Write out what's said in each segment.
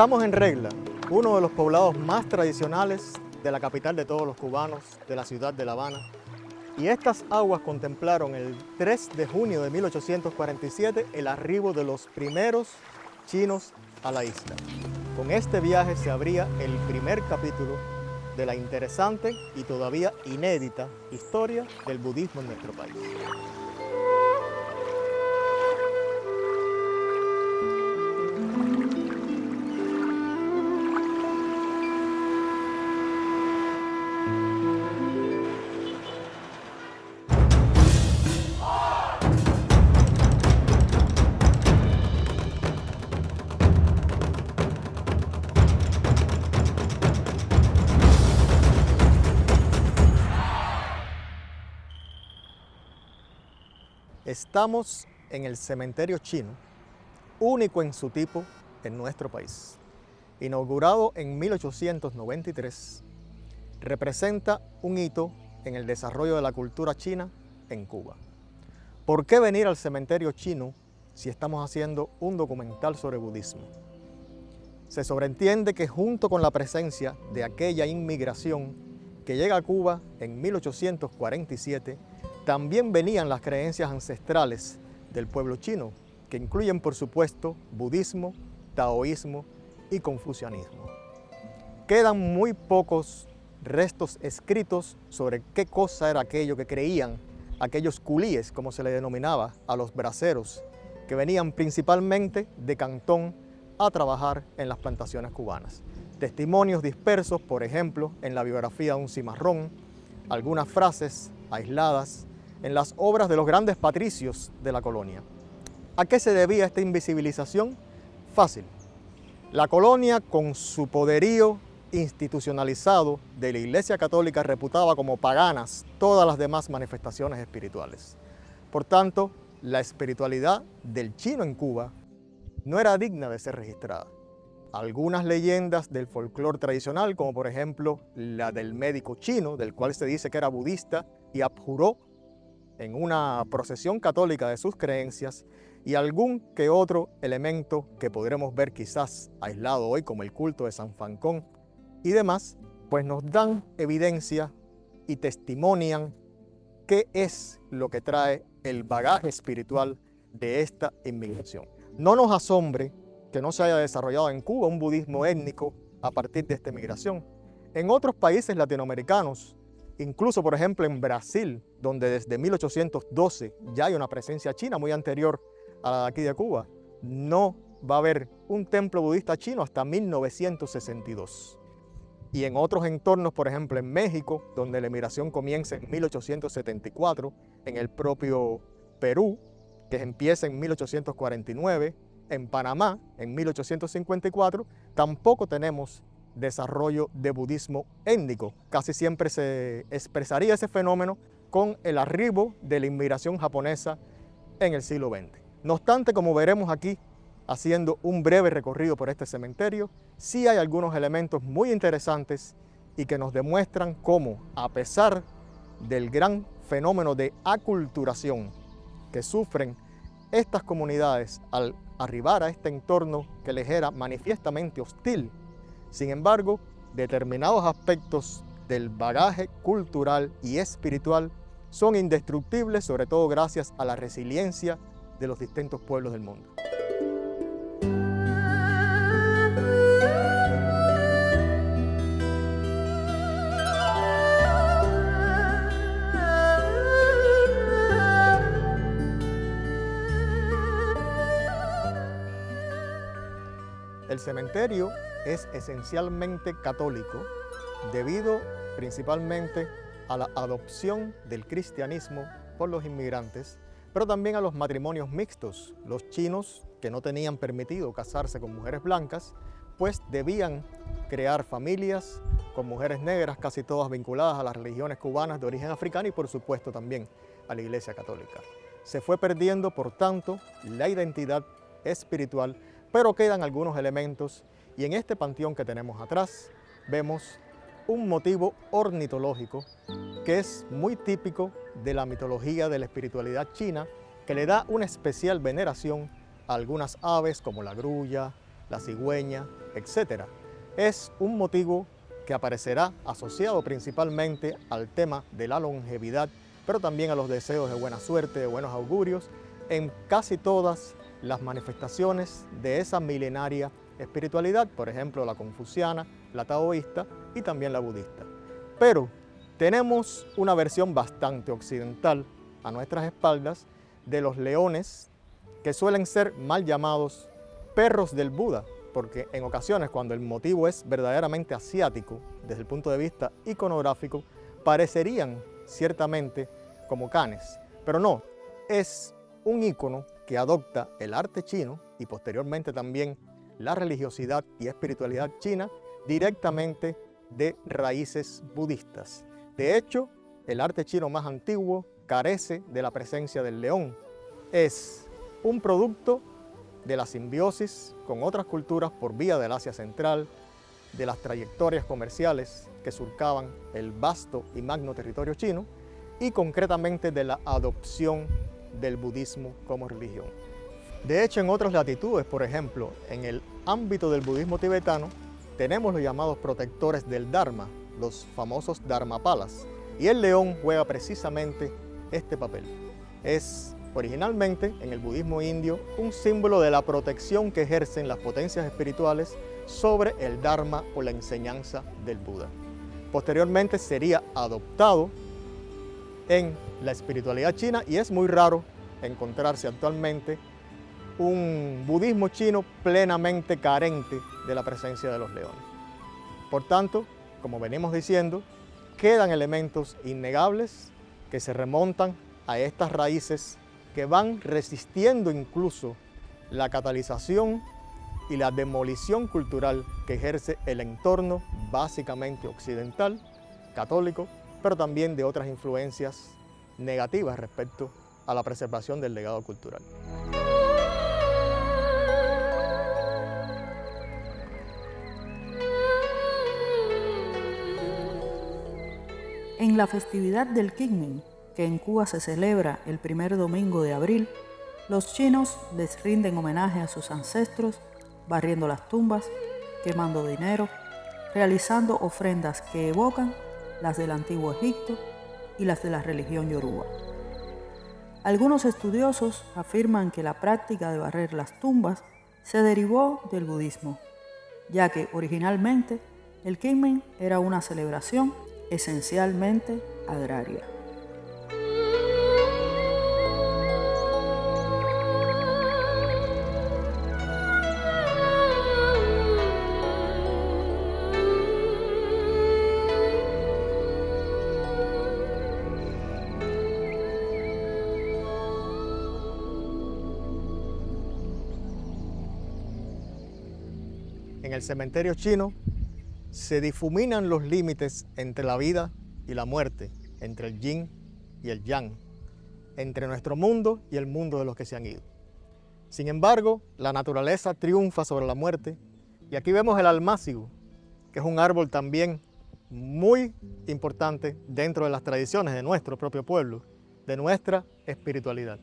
Estamos en Regla, uno de los poblados más tradicionales de la capital de todos los cubanos, de la ciudad de La Habana. Y estas aguas contemplaron el 3 de junio de 1847 el arribo de los primeros chinos a la isla. Con este viaje se abría el primer capítulo de la interesante y todavía inédita historia del budismo en nuestro país. Estamos en el cementerio chino, único en su tipo en nuestro país. Inaugurado en 1893, representa un hito en el desarrollo de la cultura china en Cuba. ¿Por qué venir al cementerio chino si estamos haciendo un documental sobre budismo? Se sobreentiende que junto con la presencia de aquella inmigración que llega a Cuba en 1847, también venían las creencias ancestrales del pueblo chino, que incluyen, por supuesto, budismo, taoísmo y confucianismo. Quedan muy pocos restos escritos sobre qué cosa era aquello que creían aquellos culíes, como se le denominaba a los braceros, que venían principalmente de Cantón a trabajar en las plantaciones cubanas. Testimonios dispersos, por ejemplo, en la biografía de un cimarrón, algunas frases aisladas en las obras de los grandes patricios de la colonia. ¿A qué se debía esta invisibilización? Fácil. La colonia, con su poderío institucionalizado de la Iglesia Católica, reputaba como paganas todas las demás manifestaciones espirituales. Por tanto, la espiritualidad del chino en Cuba no era digna de ser registrada. Algunas leyendas del folclore tradicional, como por ejemplo la del médico chino, del cual se dice que era budista y abjuró en una procesión católica de sus creencias, y algún que otro elemento que podremos ver quizás aislado hoy, como el culto de San Fancón y demás, pues nos dan evidencia y testimonian qué es lo que trae el bagaje espiritual de esta inmigración. No nos asombre que no se haya desarrollado en Cuba un budismo étnico a partir de esta inmigración. En otros países latinoamericanos, incluso por ejemplo en Brasil, donde desde 1812 ya hay una presencia china muy anterior a la de aquí de Cuba, no va a haber un templo budista chino hasta 1962. Y en otros entornos, por ejemplo en México, donde la emigración comienza en 1874, en el propio Perú, que empieza en 1849, en Panamá, en 1854, tampoco tenemos desarrollo de budismo étnico. Casi siempre se expresaría ese fenómeno con el arribo de la inmigración japonesa en el siglo XX. No obstante, como veremos aquí, haciendo un breve recorrido por este cementerio, sí hay algunos elementos muy interesantes y que nos demuestran cómo, a pesar del gran fenómeno de aculturación que sufren estas comunidades al arribar a este entorno que les era manifiestamente hostil, sin embargo, determinados aspectos del bagaje cultural y espiritual son indestructibles, sobre todo gracias a la resiliencia de los distintos pueblos del mundo. El cementerio es esencialmente católico debido principalmente a la adopción del cristianismo por los inmigrantes, pero también a los matrimonios mixtos. Los chinos, que no tenían permitido casarse con mujeres blancas, después debían crear familias con mujeres negras, casi todas vinculadas a las religiones cubanas de origen africano y por supuesto también a la Iglesia Católica. Se fue perdiendo, por tanto, la identidad espiritual, pero quedan algunos elementos y en este panteón que tenemos atrás vemos un motivo ornitológico que es muy típico de la mitología de la espiritualidad china, que le da una especial veneración a algunas aves como la grulla, la cigüeña, etc. Es un motivo que aparecerá asociado principalmente al tema de la longevidad, pero también a los deseos de buena suerte, de buenos augurios, en casi todas las manifestaciones de esa milenaria espiritualidad, por ejemplo la confuciana, la taoísta y también la budista. Pero tenemos una versión bastante occidental a nuestras espaldas de los leones, que suelen ser mal llamados perros del Buda, porque en ocasiones cuando el motivo es verdaderamente asiático, desde el punto de vista iconográfico, parecerían ciertamente como canes, pero no, es un ícono que adopta el arte chino y posteriormente también la religiosidad y espiritualidad china directamente de raíces budistas. De hecho, el arte chino más antiguo carece de la presencia del león. Es un producto de la simbiosis con otras culturas por vía del Asia Central, de las trayectorias comerciales que surcaban el vasto y magno territorio chino y concretamente de la adopción del budismo como religión. De hecho, en otras latitudes, por ejemplo, en el ámbito del budismo tibetano, tenemos los llamados protectores del Dharma, los famosos Dharmapalas, y el león juega precisamente este papel. Es originalmente, en el budismo indio, un símbolo de la protección que ejercen las potencias espirituales sobre el Dharma o la enseñanza del Buda. Posteriormente sería adoptado en la espiritualidad china y es muy raro encontrarse actualmente un budismo chino plenamente carente de la presencia de los leones. Por tanto, como venimos diciendo, quedan elementos innegables que se remontan a estas raíces que van resistiendo incluso la catalización y la demolición cultural que ejerce el entorno básicamente occidental, católico, pero también de otras influencias negativas respecto a la preservación del legado cultural. En la festividad del Qingming, que en Cuba se celebra el primer domingo de abril, los chinos les rinden homenaje a sus ancestros, barriendo las tumbas, quemando dinero, realizando ofrendas que evocan las del antiguo Egipto y las de la religión yoruba. Algunos estudiosos afirman que la práctica de barrer las tumbas se derivó del budismo, ya que originalmente el Qingming era una celebración esencialmente agraria. En el cementerio chino se difuminan los límites entre la vida y la muerte, entre el yin y el yang, entre nuestro mundo y el mundo de los que se han ido. Sin embargo, la naturaleza triunfa sobre la muerte y aquí vemos el almácigo, que es un árbol también muy importante dentro de las tradiciones de nuestro propio pueblo, de nuestra espiritualidad.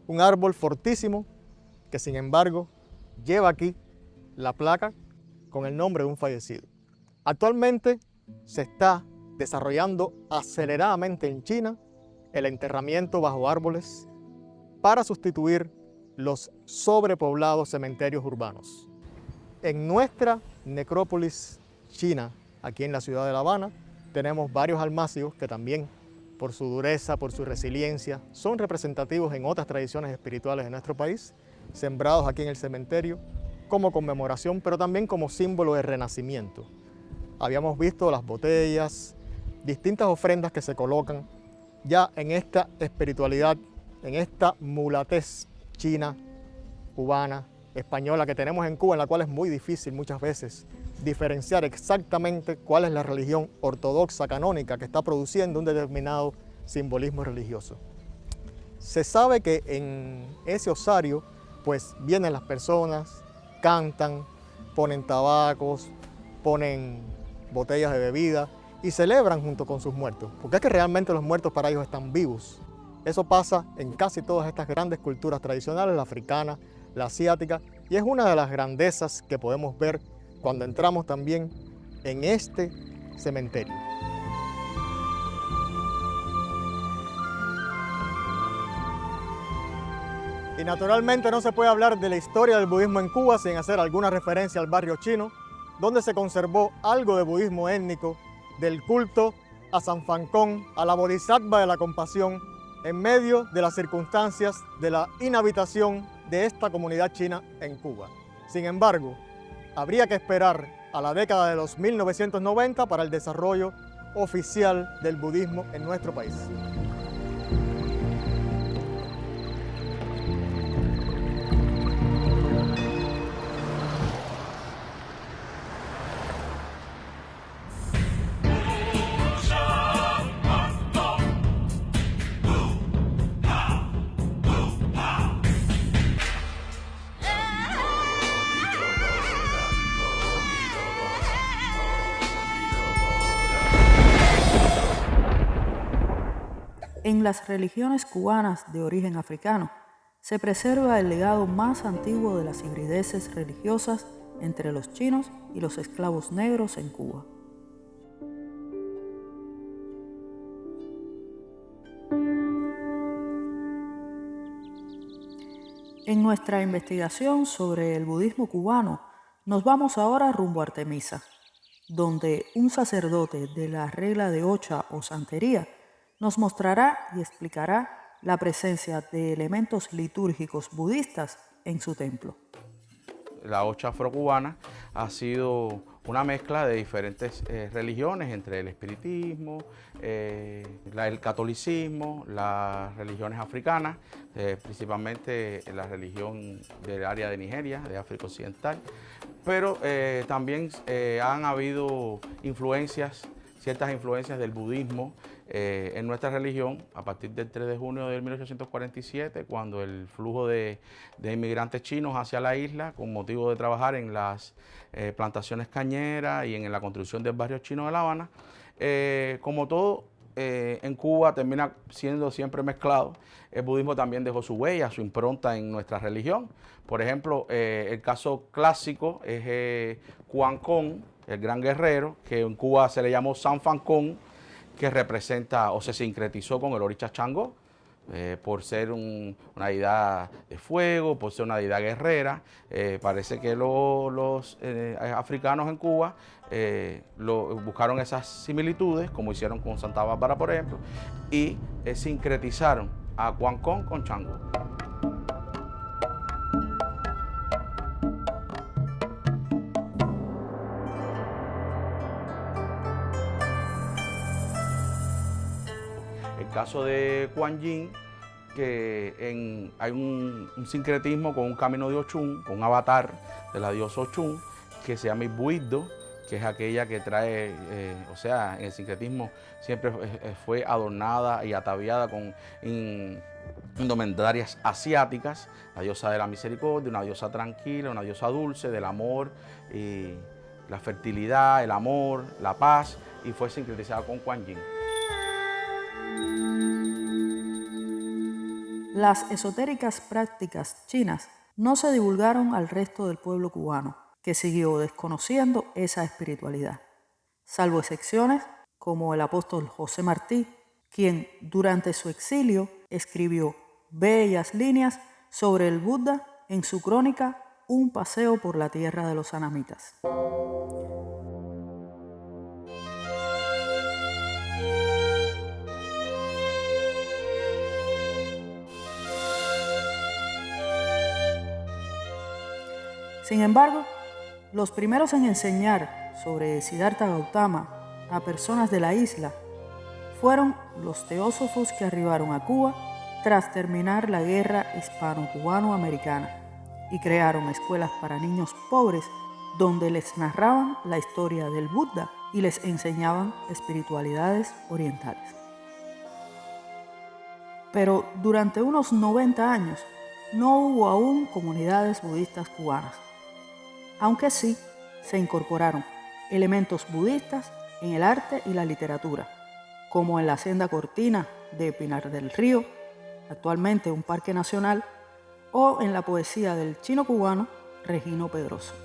Un árbol fortísimo que sin embargo lleva aquí la placa con el nombre de un fallecido. Actualmente se está desarrollando aceleradamente en China el enterramiento bajo árboles para sustituir los sobrepoblados cementerios urbanos. En nuestra necrópolis china, aquí en la ciudad de La Habana, tenemos varios almácigos que también, por su dureza, por su resiliencia, son representativos en otras tradiciones espirituales de nuestro país, sembrados aquí en el cementerio como conmemoración, pero también como símbolo de renacimiento. Habíamos visto las botellas, distintas ofrendas que se colocan ya en esta espiritualidad, en esta mulatez china, cubana, española que tenemos en Cuba, en la cual es muy difícil muchas veces diferenciar exactamente cuál es la religión ortodoxa canónica que está produciendo un determinado simbolismo religioso. Se sabe que en ese osario pues vienen las personas, cantan, ponen tabacos, ponen botellas de bebida y celebran junto con sus muertos, porque es que realmente los muertos para ellos están vivos. Eso pasa en casi todas estas grandes culturas tradicionales, la africana, la asiática, y es una de las grandezas que podemos ver cuando entramos también en este cementerio. Y naturalmente no se puede hablar de la historia del budismo en Cuba sin hacer alguna referencia al barrio chino, donde se conservó algo de budismo étnico, del culto a San Fancón, a la Bodhisattva de la compasión, en medio de las circunstancias de la inhabitación de esta comunidad china en Cuba. Sin embargo, habría que esperar a la década de los 1990 para el desarrollo oficial del budismo en nuestro país. En las religiones cubanas de origen africano se preserva el legado más antiguo de las hibrideces religiosas entre los chinos y los esclavos negros en Cuba. En nuestra investigación sobre el budismo cubano, nos vamos ahora rumbo a Artemisa, donde un sacerdote de la regla de Ocha o santería nos mostrará y explicará la presencia de elementos litúrgicos budistas en su templo. La Ocha afrocubana ha sido una mezcla de diferentes religiones, entre el espiritismo, el catolicismo, las religiones africanas, principalmente la religión del área de Nigeria, de África Occidental, pero también han habido ciertas influencias del budismo en nuestra religión a partir del 3 de junio de 1847, cuando el flujo de inmigrantes chinos hacia la isla con motivo de trabajar en las plantaciones cañeras y en la construcción del barrio chino de La Habana. Como todo en Cuba termina siendo siempre mezclado. El budismo también dejó su huella, su impronta en nuestra religión. Por ejemplo, el caso clásico es Quan Con, el gran guerrero, que en Cuba se le llamó San Fancón, que representa o se sincretizó con el Oricha Changó, por ser una deidad de fuego, por ser una deidad guerrera. Parece que los africanos en Cuba buscaron esas similitudes, como hicieron con Santa Bárbara, por ejemplo, y sincretizaron a Quan Con Changó. El caso de Kuan Yin, que hay un sincretismo con un camino de Ochun, con un avatar de la diosa Ochun, que se llama Ibuido, que es aquella que trae, en el sincretismo siempre fue adornada y ataviada con indumentarias asiáticas, la diosa de la misericordia, una diosa tranquila, una diosa dulce, del amor, y la fertilidad, el amor, la paz, y fue sincretizada con Kuan Yin. Las esotéricas prácticas chinas no se divulgaron al resto del pueblo cubano, que siguió desconociendo esa espiritualidad, salvo excepciones como el apóstol José Martí, quien durante su exilio escribió bellas líneas sobre el Buda en su crónica Un paseo por la tierra de los anamitas. Sin embargo, los primeros en enseñar sobre Siddhartha Gautama a personas de la isla fueron los teósofos que arribaron a Cuba tras terminar la guerra hispano-cubano-americana, y crearon escuelas para niños pobres donde les narraban la historia del Buda y les enseñaban espiritualidades orientales. Pero durante unos 90 años no hubo aún comunidades budistas cubanas, aunque sí se incorporaron elementos budistas en el arte y la literatura, como en la Hacienda Cortina de Pinar del Río, actualmente un parque nacional, o en la poesía del chino cubano Regino Pedroso.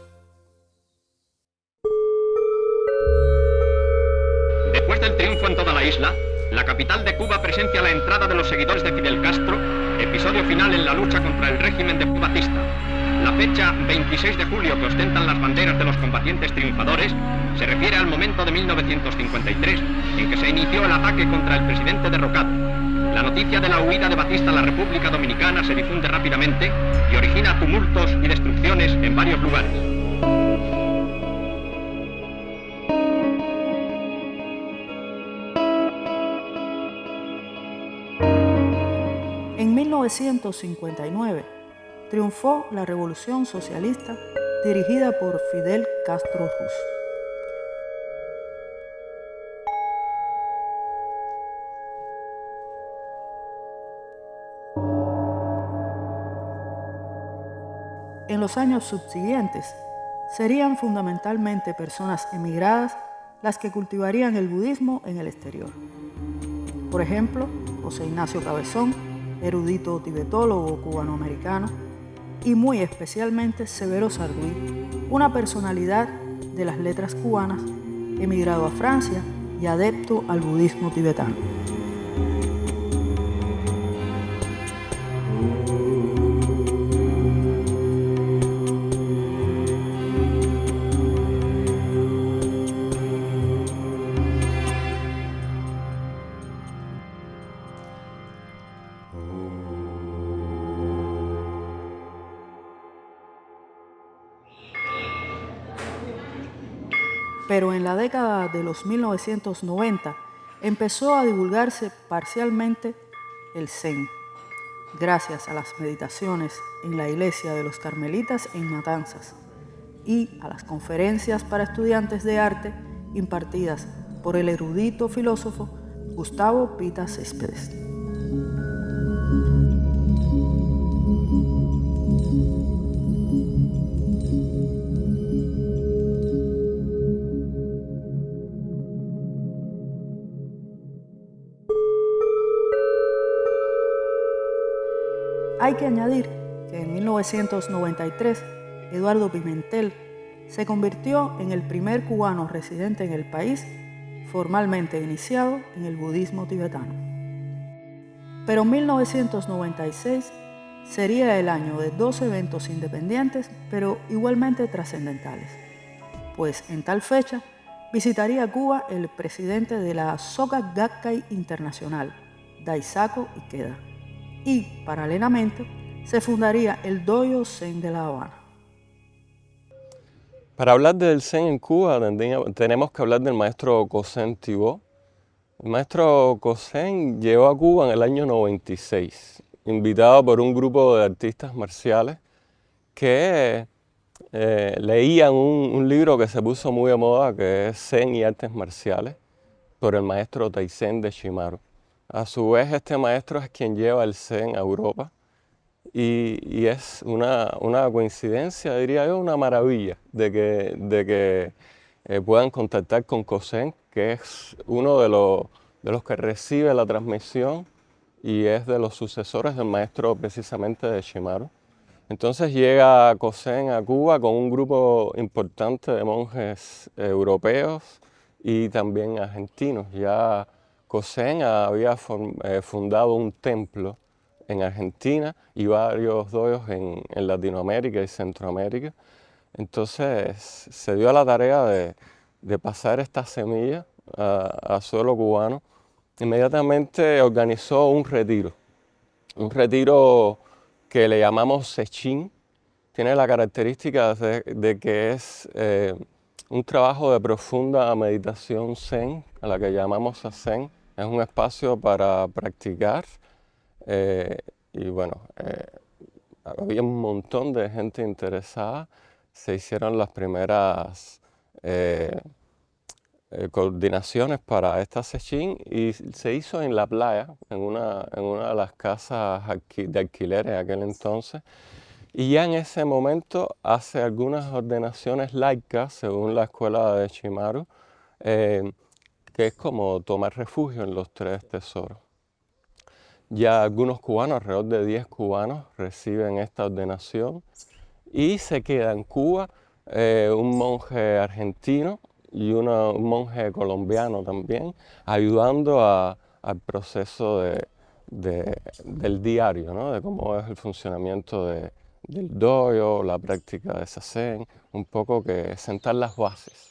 Después del triunfo en toda la isla, la capital de Cuba presencia la entrada de los seguidores de Fidel Castro, episodio final en la lucha contra el régimen de Batista. La fecha 26 de julio que ostentan las banderas de los combatientes triunfadores se refiere al momento de 1953 en que se inició el ataque contra el presidente derrocado. La noticia de la huida de Batista a la República Dominicana se difunde rápidamente y origina tumultos y destrucciones en varios lugares. En 1959 triunfó la Revolución Socialista dirigida por Fidel Castro Ruz. En los años subsiguientes, serían fundamentalmente personas emigradas las que cultivarían el budismo en el exterior. Por ejemplo, José Ignacio Cabezón, erudito tibetólogo cubanoamericano, y muy especialmente Severo Sarduy, una personalidad de las letras cubanas, emigrado a Francia y adepto al budismo tibetano. Pero en la década de los 1990 empezó a divulgarse parcialmente el Zen, gracias a las meditaciones en la iglesia de los Carmelitas en Matanzas y a las conferencias para estudiantes de arte impartidas por el erudito filósofo Gustavo Pita Céspedes. Hay que añadir que en 1993 Eduardo Pimentel se convirtió en el primer cubano residente en el país formalmente iniciado en el budismo tibetano. Pero 1996 sería el año de dos eventos independientes pero igualmente trascendentales, pues en tal fecha visitaría Cuba el presidente de la Soka Gakkai Internacional, Daisaku Ikeda, y, paralelamente, se fundaría el Dojo Zen de La Habana. Para hablar del Zen en Cuba tenemos que hablar del maestro Kosén Thibaut. El maestro Kosén llegó a Cuba en el año 96, invitado por un grupo de artistas marciales que leían un libro que se puso muy de moda, que es Zen y Artes Marciales, por el maestro Taizen de Shimaru. A su vez, este maestro es quien lleva el Zen a Europa y es una coincidencia, diría yo, una maravilla de que puedan contactar con Kosén, que es uno de los que recibe la transmisión y es de los sucesores del maestro precisamente de Shimaru. Entonces llega Kosén a Cuba con un grupo importante de monjes europeos y también argentinos. Ya Kosén había fundado un templo en Argentina y varios dojos en Latinoamérica y Centroamérica. Entonces se dio a la tarea de pasar esta semilla a suelo cubano. Inmediatamente organizó un retiro que le llamamos Sechín. Tiene la característica de que es un trabajo de profunda meditación Zen, a la que llamamos Zazen. Es un espacio para practicar y bueno, había un montón de gente interesada, se hicieron las primeras coordinaciones para esta sechín y se hizo en la playa, en una de las casas de alquiler en aquel entonces. Y ya en ese momento hace algunas ordenaciones laicas, según la escuela de Chimaru, que es como tomar refugio en los tres tesoros. Ya algunos cubanos, alrededor de 10 cubanos, reciben esta ordenación y se queda en Cuba un monje argentino y un monje colombiano también, ayudando al proceso del diario, ¿no? De cómo es el funcionamiento del doyo, la práctica de sazen, un poco que sentar las bases.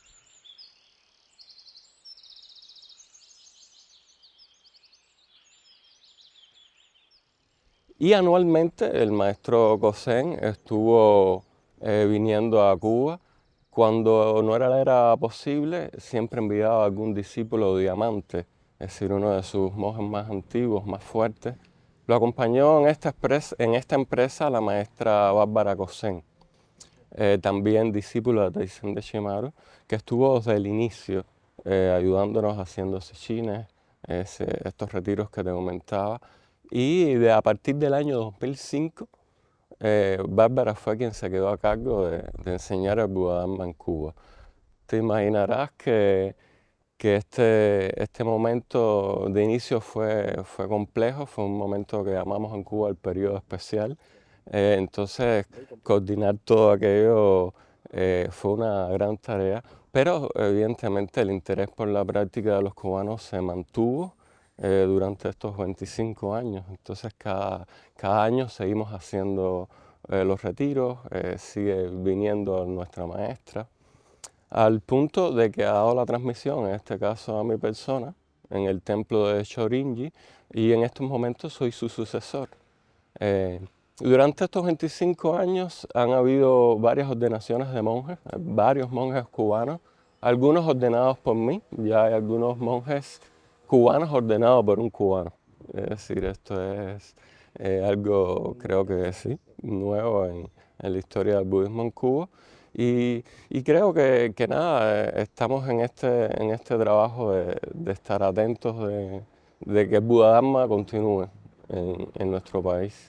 Y anualmente el maestro Kozen estuvo viniendo a Cuba. Cuando no era posible, siempre enviaba a algún discípulo diamante, es decir, uno de sus monjes más antiguos, más fuertes. Lo acompañó en esta empresa la maestra Bárbara Kozen, también discípula de Taizen de Chimaru, que estuvo desde el inicio ayudándonos haciendo sechines, estos retiros que te comentaba. Y a partir del año 2005, Bárbara fue quien se quedó a cargo de enseñar el Buddha-dharma en Cuba. Te imaginarás que este momento de inicio fue complejo, fue un momento que llamamos en Cuba el periodo especial. Entonces, coordinar todo aquello fue una gran tarea, pero evidentemente el interés por la práctica de los cubanos se mantuvo durante estos 25 años. Entonces, cada año seguimos haciendo los retiros, sigue viniendo nuestra maestra, al punto de que ha dado la transmisión, en este caso a mi persona, en el templo de Chorinji, y en estos momentos soy su sucesor. Durante estos 25 años han habido varias ordenaciones de monjes, varios monjes cubanos, algunos ordenados por mí, ya hay algunos monjes cubanos ordenados por un cubano. Es decir, esto es algo, creo que sí, nuevo en la historia del budismo en Cuba. Y creo que nada, estamos en este trabajo de estar atentos de que el Buddha-dharma continúe en nuestro país.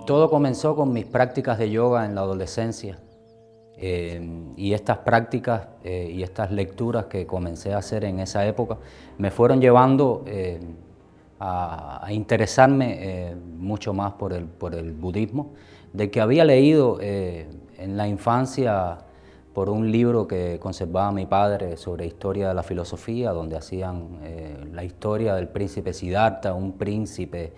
Todo comenzó con mis prácticas de yoga en la adolescencia y estas prácticas y estas lecturas que comencé a hacer en esa época me fueron llevando a interesarme mucho más por el budismo, del que había leído en la infancia por un libro que conservaba mi padre sobre historia de la filosofía, donde hacían la historia del príncipe Siddhartha, un príncipe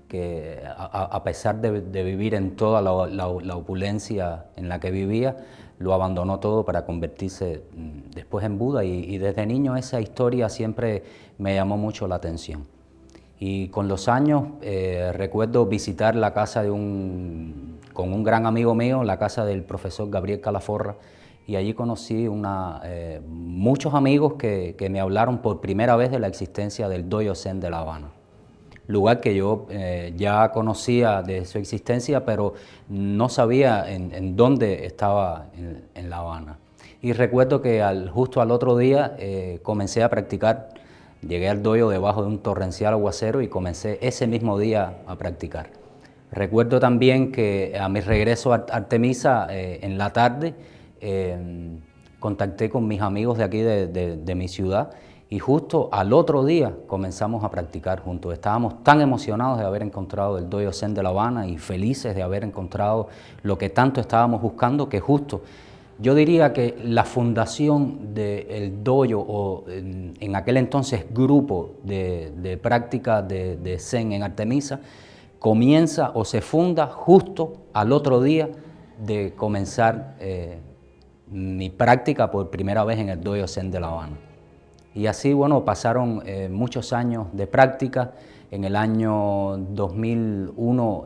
que a pesar de vivir en toda la opulencia en la que vivía, lo abandonó todo para convertirse después en Buda, y desde niño esa historia siempre me llamó mucho la atención. Y con los años recuerdo visitar la casa con un gran amigo mío, la casa del profesor Gabriel Calaforra, y allí conocí muchos amigos que me hablaron por primera vez de la existencia del Dojo Zen de La Habana. Lugar que yo ya conocía de su existencia, pero no sabía en dónde estaba en La Habana. Y recuerdo que justo al otro día comencé a practicar. Llegué al dojo debajo de un torrencial aguacero y comencé ese mismo día a practicar. Recuerdo también que a mi regreso a Artemisa en la tarde contacté con mis amigos de aquí de mi ciudad, y justo al otro día comenzamos a practicar juntos. Estábamos tan emocionados de haber encontrado el Dojo Zen de La Habana y felices de haber encontrado lo que tanto estábamos buscando, que justo yo diría que la fundación del dojo, o en aquel entonces grupo de práctica de Zen en Artemisa, comienza o se funda justo al otro día de comenzar mi práctica por primera vez en el Dojo Zen de La Habana. Y así, bueno, pasaron muchos años de práctica. En el año 2001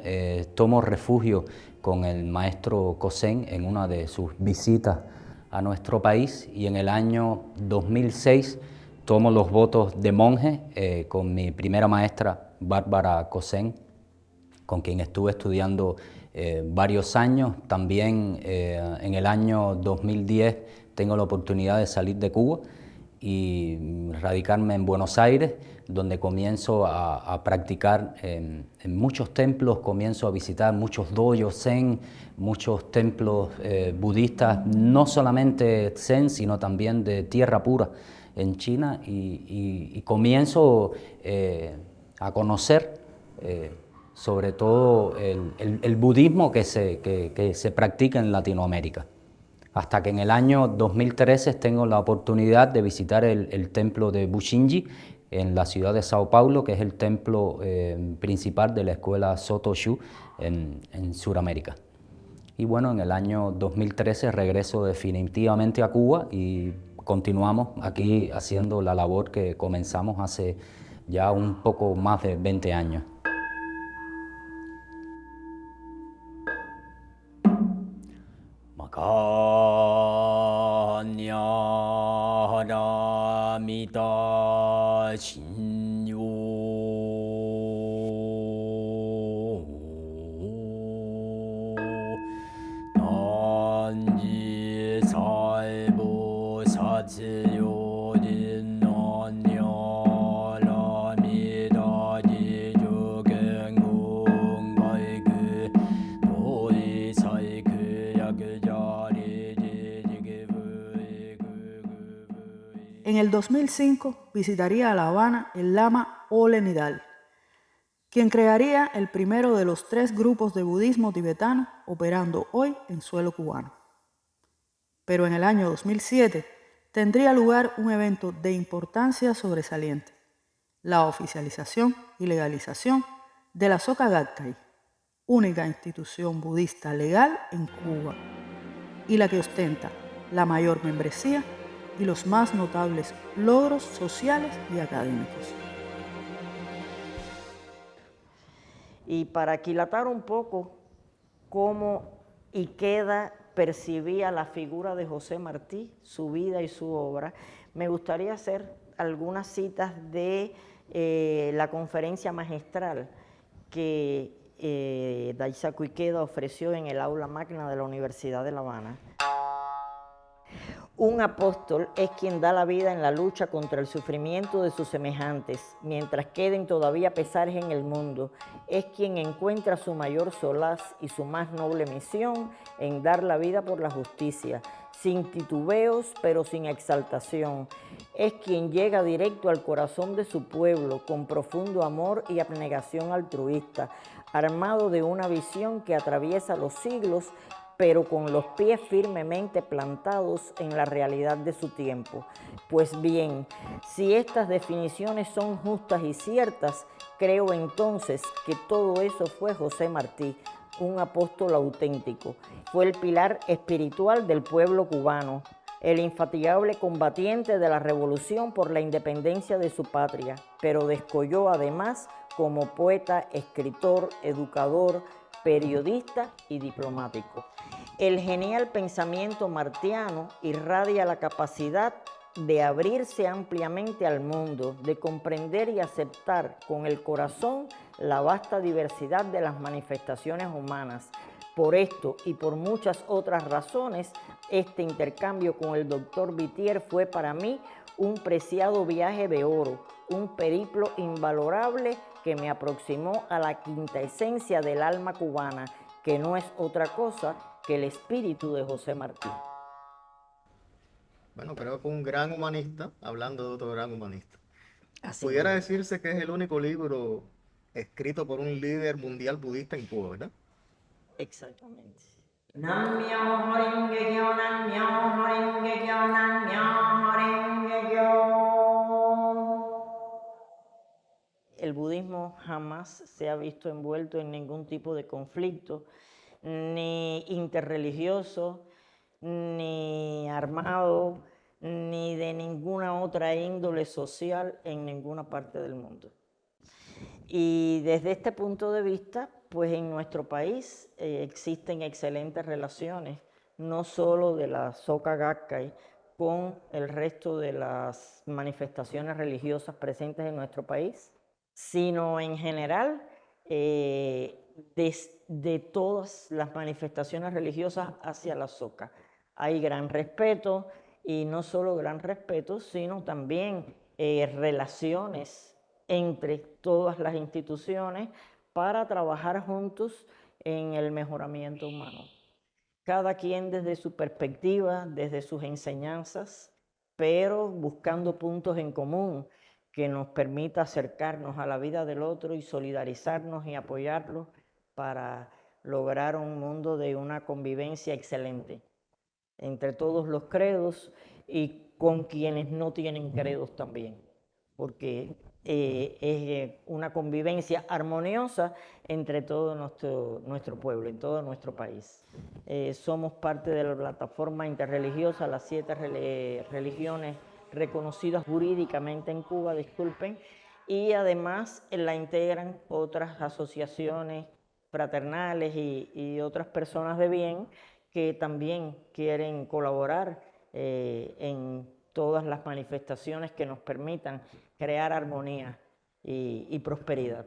tomo refugio con el maestro Kosen en una de sus visitas a nuestro país, y en el año 2006 tomo los votos de monje con mi primera maestra, Bárbara Kosen, con quien estuve estudiando varios años. También en el año 2010 tengo la oportunidad de salir de Cuba y radicarme en Buenos Aires, donde comienzo a practicar en muchos templos, comienzo a visitar muchos dojos Zen, muchos templos budistas, no solamente Zen, sino también de tierra pura en China, y comienzo a conocer sobre todo el budismo que se practica en Latinoamérica. Hasta que en el año 2013 tengo la oportunidad de visitar el templo de Bushinji en la ciudad de Sao Paulo, que es el templo principal de la escuela Soto Shu en Sudamérica. Y bueno, en el año 2013 regreso definitivamente a Cuba y continuamos aquí haciendo la labor que comenzamos hace ya un poco más de 20 años. Makanyāharamita shinyo nanji saibo sachiyo din nanyaramita jijo gengung gaigu doi saiku En el 2005 visitaría a La Habana el lama Ole Nidal, quien crearía el primero de los 3 grupos de budismo tibetano operando hoy en suelo cubano. Pero en el año 2007 tendría lugar un evento de importancia sobresaliente: la oficialización y legalización de la Soka Gakkai, única institución budista legal en Cuba y la que ostenta la mayor membresía y los más notables logros sociales y académicos. Y para aquilatar un poco cómo Ikeda percibía la figura de José Martí, su vida y su obra, me gustaría hacer algunas citas de la conferencia magistral que Daisaku Ikeda ofreció en el aula magna de la Universidad de La Habana. Un apóstol es quien da la vida en la lucha contra el sufrimiento de sus semejantes, mientras queden todavía pesares en el mundo. Es quien encuentra su mayor solaz y su más noble misión en dar la vida por la justicia, sin titubeos pero sin exaltación. Es quien llega directo al corazón de su pueblo con profundo amor y abnegación altruista, armado de una visión que atraviesa los siglos, pero con los pies firmemente plantados en la realidad de su tiempo. Pues bien, si estas definiciones son justas y ciertas, creo entonces que todo eso fue José Martí, un apóstol auténtico. Fue el pilar espiritual del pueblo cubano, el infatigable combatiente de la revolución por la independencia de su patria, pero descolló además como poeta, escritor, educador, periodista y diplomático. El genial pensamiento martiano irradia la capacidad de abrirse ampliamente al mundo, de comprender y aceptar con el corazón la vasta diversidad de las manifestaciones humanas. Por esto y por muchas otras razones, este intercambio con el doctor Vittier fue para mí un preciado viaje de oro, un periplo invalorable que me aproximó a la quintaesencia del alma cubana, que no es otra cosa que el espíritu de José Martí. Bueno, creo que un gran humanista, hablando de otro gran humanista. Así Pudiera es. decirse que es el único libro escrito por un líder mundial budista en Cuba, ¿verdad? Exactamente. Namyo Horengekyo, Namyo Horengekyo, Namyo Horengekyo. El budismo jamás se ha visto envuelto en ningún tipo de conflicto, ni interreligioso, ni armado, ni de ninguna otra índole social en ninguna parte del mundo. Y desde este punto de vista, pues en nuestro país existen excelentes relaciones, no solo de la Soka Gakkai con el resto de las manifestaciones religiosas presentes en nuestro país, sino en general de todas las manifestaciones religiosas hacia la Soka. Hay gran respeto, y no solo gran respeto, sino también relaciones entre todas las instituciones para trabajar juntos en el mejoramiento humano. Cada quien desde su perspectiva, desde sus enseñanzas, pero buscando puntos en común que nos permita acercarnos a la vida del otro y solidarizarnos y apoyarlo para lograr un mundo de una convivencia excelente entre todos los credos y con quienes no tienen credos también, porque es una convivencia armoniosa entre todo nuestro pueblo, en todo nuestro país. Somos parte de la plataforma interreligiosa, las 7 religiones reconocidas jurídicamente en Cuba, disculpen, y además la integran otras asociaciones fraternales y otras personas de bien que también quieren colaborar en todas las manifestaciones que nos permitan crear armonía y prosperidad.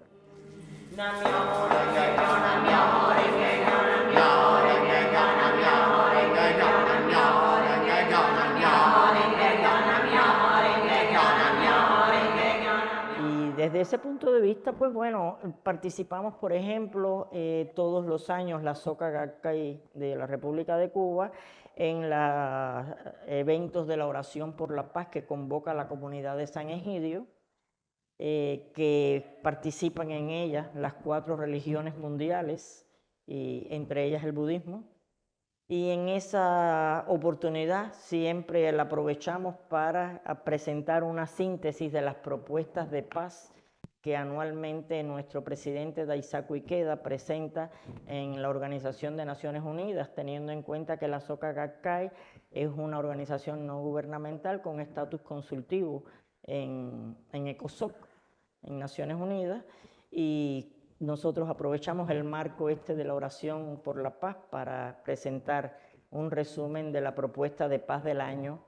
Y desde ese punto de vista, pues bueno, participamos, por ejemplo, todos los años la Soka Gakkai de la República de Cuba en los eventos de la oración por la paz que convoca la comunidad de San Egidio, que participan en ella las 4 religiones mundiales, y entre ellas el budismo. Y en esa oportunidad siempre la aprovechamos para presentar una síntesis de las propuestas de paz que anualmente nuestro presidente Daisaku Ikeda presenta en la Organización de Naciones Unidas, teniendo en cuenta que la Soka Gakkai es una organización no gubernamental con estatus consultivo en ECOSOC, en Naciones Unidas, y nosotros aprovechamos el marco de la oración por la paz para presentar un resumen de la propuesta de paz del año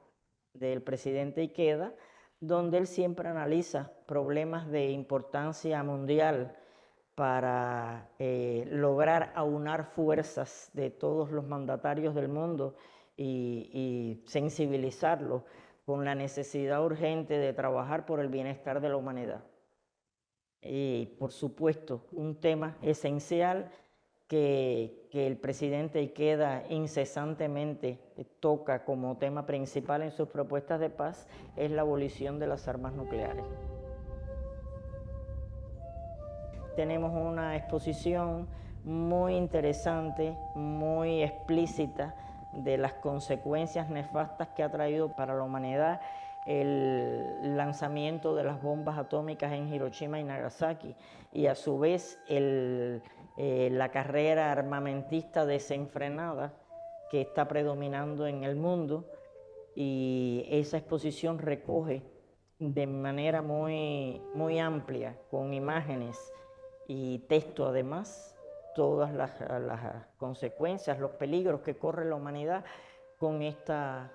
del presidente Ikeda, donde él siempre analiza problemas de importancia mundial para lograr aunar fuerzas de todos los mandatarios del mundo y sensibilizarlos con la necesidad urgente de trabajar por el bienestar de la humanidad. Y por supuesto, un tema esencial que el presidente Ikeda incesantemente toca como tema principal en sus propuestas de paz es la abolición de las armas nucleares. Tenemos una exposición muy interesante, muy explícita de las consecuencias nefastas que ha traído para la humanidad el lanzamiento de las bombas atómicas en Hiroshima y Nagasaki, y a su vez la carrera armamentista desenfrenada que está predominando en el mundo, y esa exposición recoge de manera muy amplia, con imágenes y texto además, todas las consecuencias, los peligros que corre la humanidad con esta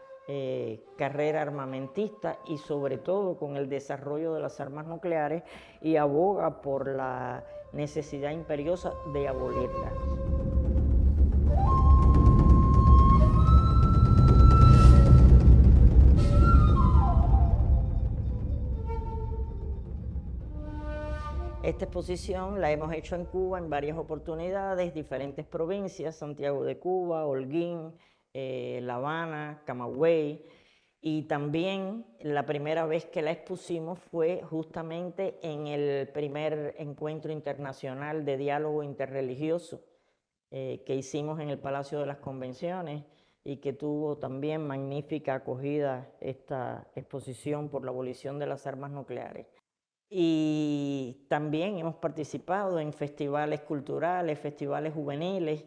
carrera armamentista y sobre todo con el desarrollo de las armas nucleares, y aboga por la necesidad imperiosa de abolirlas. Esta exposición la hemos hecho en Cuba en varias oportunidades, diferentes provincias, Santiago de Cuba, Holguín, La Habana, Camagüey, y también la primera vez que la expusimos fue justamente en el primer encuentro internacional de diálogo interreligioso que hicimos en el Palacio de las Convenciones, y que tuvo también magnífica acogida esta exposición por la abolición de las armas nucleares. Y también hemos participado en festivales culturales, festivales juveniles,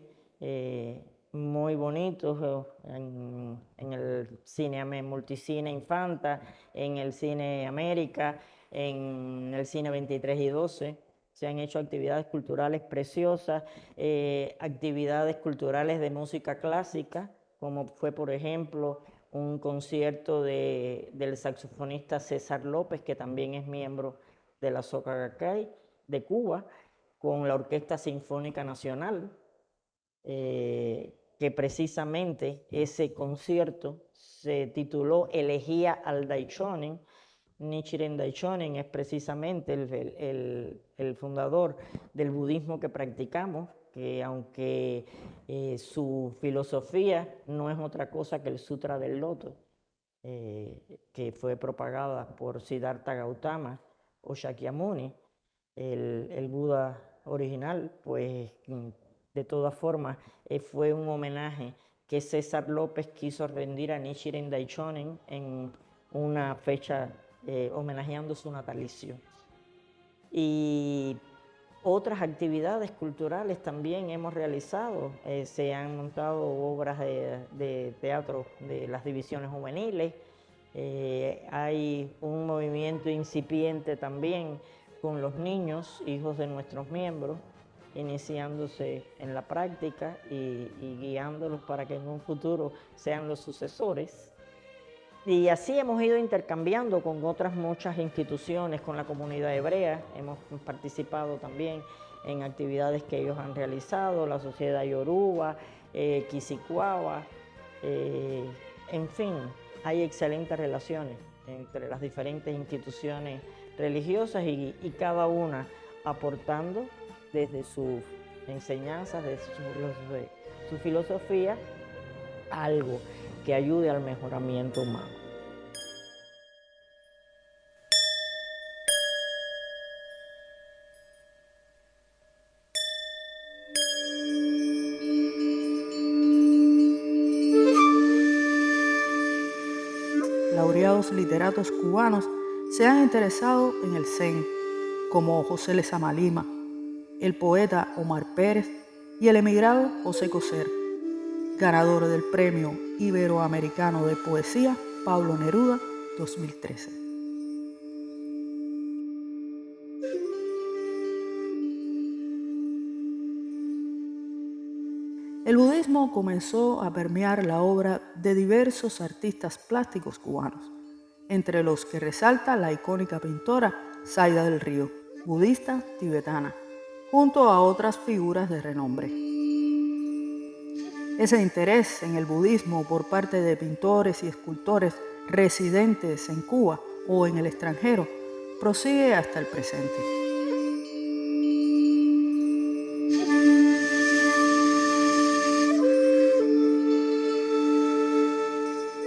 muy bonitos, en el cine Multicine Infanta, en el Cine América, en el Cine 23 y 12. Se han hecho actividades culturales preciosas, actividades culturales de música clásica, como fue, por ejemplo, un concierto del saxofonista César López, que también es miembro de la Soca Gakkai de Cuba, con la Orquesta Sinfónica Nacional, que precisamente ese concierto se tituló Elegía al Daishonin. Nichiren Daishonin es precisamente el fundador del budismo que practicamos, que aunque su filosofía no es otra cosa que el Sutra del Loto, que fue propagada por Siddhartha Gautama o Shakyamuni, el Buda original, pues de todas formas fue un homenaje que César López quiso rendir a Nichiren Daishonin en una fecha homenajeando su natalicio. Y otras actividades culturales también hemos realizado. Se han montado obras de teatro de las divisiones juveniles. Hay un movimiento incipiente también con los niños, hijos de nuestros miembros, iniciándose en la práctica y guiándolos para que en un futuro sean los sucesores. Y así hemos ido intercambiando con otras muchas instituciones, con la comunidad hebrea. Hemos participado también en actividades que ellos han realizado, la sociedad yoruba, Quisicuaba, en fin, hay excelentes relaciones entre las diferentes instituciones religiosas y cada una aportando desde sus enseñanzas, desde su filosofía, algo que ayude al mejoramiento humano. Laureados literatos cubanos se han interesado en el Zen, como José Lezama Lima, el poeta Omar Pérez y el emigrado José Coser, ganador del Premio Iberoamericano de Poesía Pablo Neruda 2013. El budismo comenzó a permear la obra de diversos artistas plásticos cubanos, entre los que resalta la icónica pintora Zaida del Río, budista tibetana, junto a otras figuras de renombre. Ese interés en el budismo por parte de pintores y escultores residentes en Cuba o en el extranjero prosigue hasta el presente.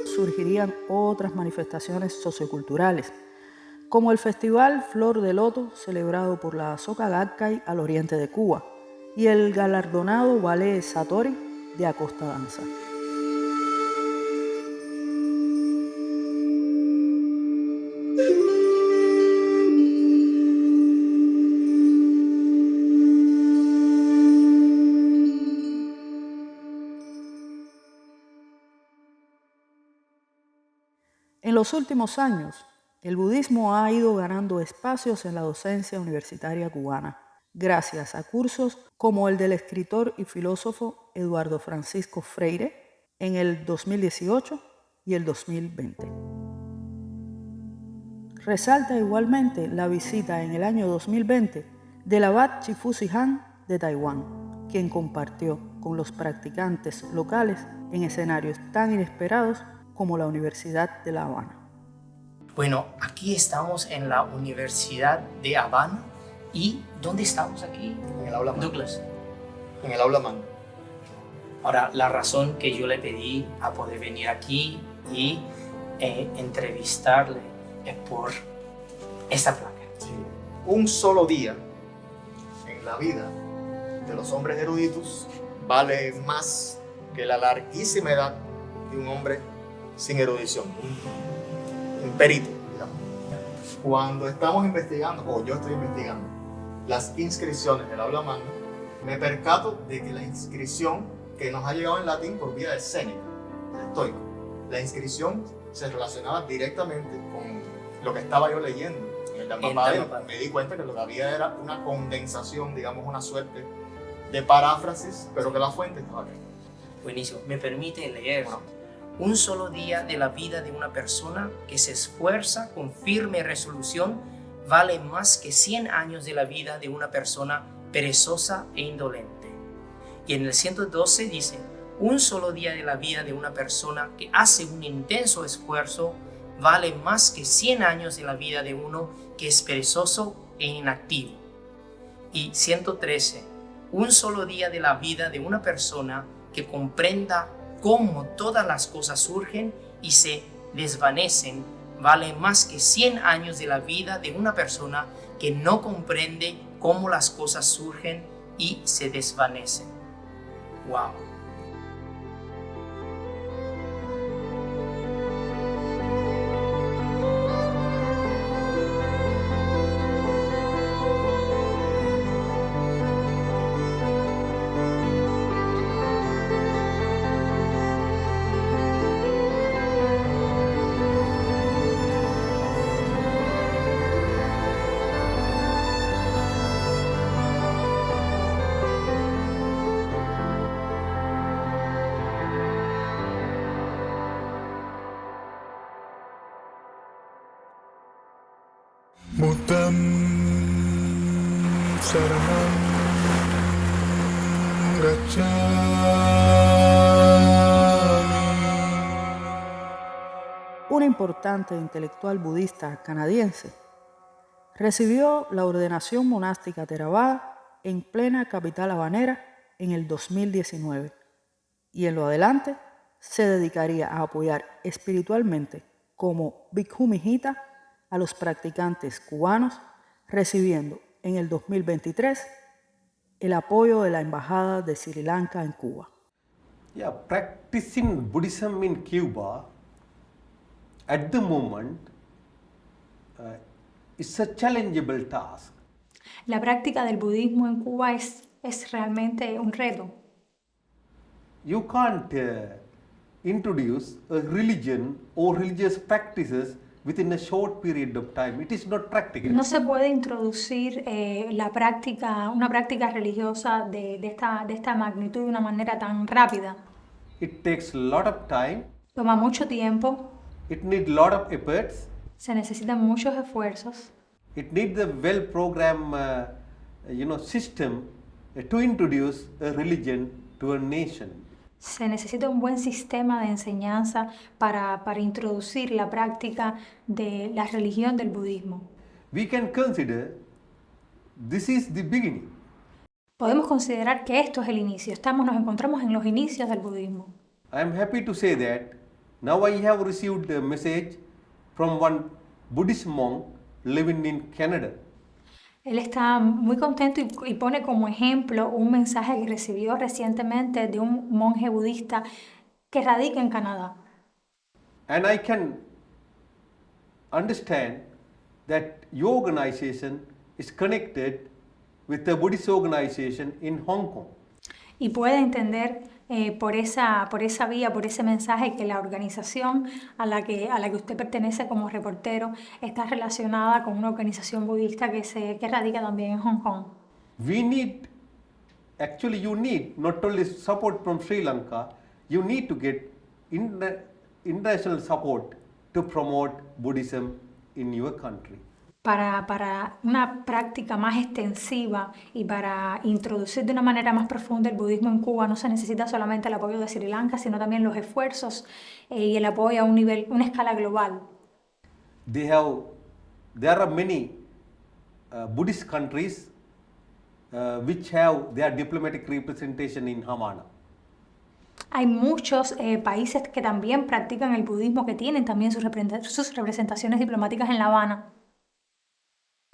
Surgirían otras manifestaciones socioculturales, como el Festival Flor de Loto, celebrado por la Soca Gakkai al oriente de Cuba, y el galardonado Ballet Satori de Acosta Danza. En los últimos años, el budismo ha ido ganando espacios en la docencia universitaria cubana, gracias a cursos como el del escritor y filósofo Eduardo Francisco Freire en el 2018 y el 2020. Resalta igualmente la visita en el año 2020 del abad Chifusi Han de Taiwán, quien compartió con los practicantes locales en escenarios tan inesperados como la Universidad de La Habana. Bueno, aquí estamos en la Universidad de Habana. ¿Y dónde estamos aquí? En el aula magna. Douglas. En el aula magna. Ahora, la razón que yo le pedí a poder venir aquí y entrevistarle es por esta placa. Sí. Un solo día en la vida de los hombres eruditos vale más que la larguísima edad de un hombre sin erudición. Un perito, digamos. Cuando estamos investigando, o yo estoy investigando, las inscripciones del aula magna, me percato de que la inscripción que nos ha llegado en latín por vía de Séneca, el estoico, la inscripción se relacionaba directamente con lo que estaba yo leyendo en el Dhammapada. Me di cuenta que lo que había era una condensación, digamos una suerte de paráfrasis, pero que la fuente estaba aquí. Buenísimo. ¿Me permite leer? Un solo día de la vida de una persona que se esfuerza con firme resolución vale más que 100 años de la vida de una persona perezosa e indolente. Y en el 112 dice, un solo día de la vida de una persona que hace un intenso esfuerzo vale más que 100 años de la vida de uno que es perezoso e inactivo. Y 113, un solo día de la vida de una persona que comprenda cómo todas las cosas surgen y se desvanecen vale más que 100 años de la vida de una persona que no comprende cómo las cosas surgen y se desvanecen. ¡Wow! Buddham Saranam Gacchami. Un importante intelectual budista canadiense recibió la ordenación monástica Theravada en plena capital habanera en el 2019 y en lo adelante se dedicaría a apoyar espiritualmente como Bhikkhu Mijita a los practicantes cubanos, recibiendo en el 2023 el apoyo de la Embajada de Sri Lanka en Cuba. Yeah, practicing Buddhism in Cuba at the moment is a challengeable task. La práctica del budismo en Cuba es realmente un reto. You can't introduce a religion or religious practices within a short period of time. It is not practical. No se puede introducir una práctica religiosa de esta magnitud de una manera tan rápida. It takes a lot of time. Toma mucho tiempo. It needs a lot of efforts. Se necesitan muchos esfuerzos. It needs a well-programmed, system to introduce a religion to a nation. Se necesita un buen sistema de enseñanza para introducir la práctica de la religión del budismo. We can consider this is the beginning. Podemos considerar que esto es el inicio. Nos encontramos en los inicios del budismo. I am happy to say that now I have received a message from one Buddhist monk living in Canada. Él está muy contento y pone como ejemplo un mensaje que recibió recientemente de un monje budista que radica en Canadá. And I can understand that your organization is connected with the Buddhist organization in Hong Kong. Y puede entender por esa vía, por ese mensaje, que la organización a la que usted pertenece como reportero está relacionada con una organización budista que radica también en Hong Kong. Actually you need not only support from Sri Lanka, you need to get international support to promote Buddhism in your country. Para una práctica más extensiva y para introducir de una manera más profunda el budismo en Cuba, no se necesita solamente el apoyo de Sri Lanka, sino también los esfuerzos y el apoyo a una escala global. There are many Buddhist countries which have their diplomatic representation in Havana. Hay muchos países que también practican el budismo, que tienen también sus representaciones diplomáticas en La Habana.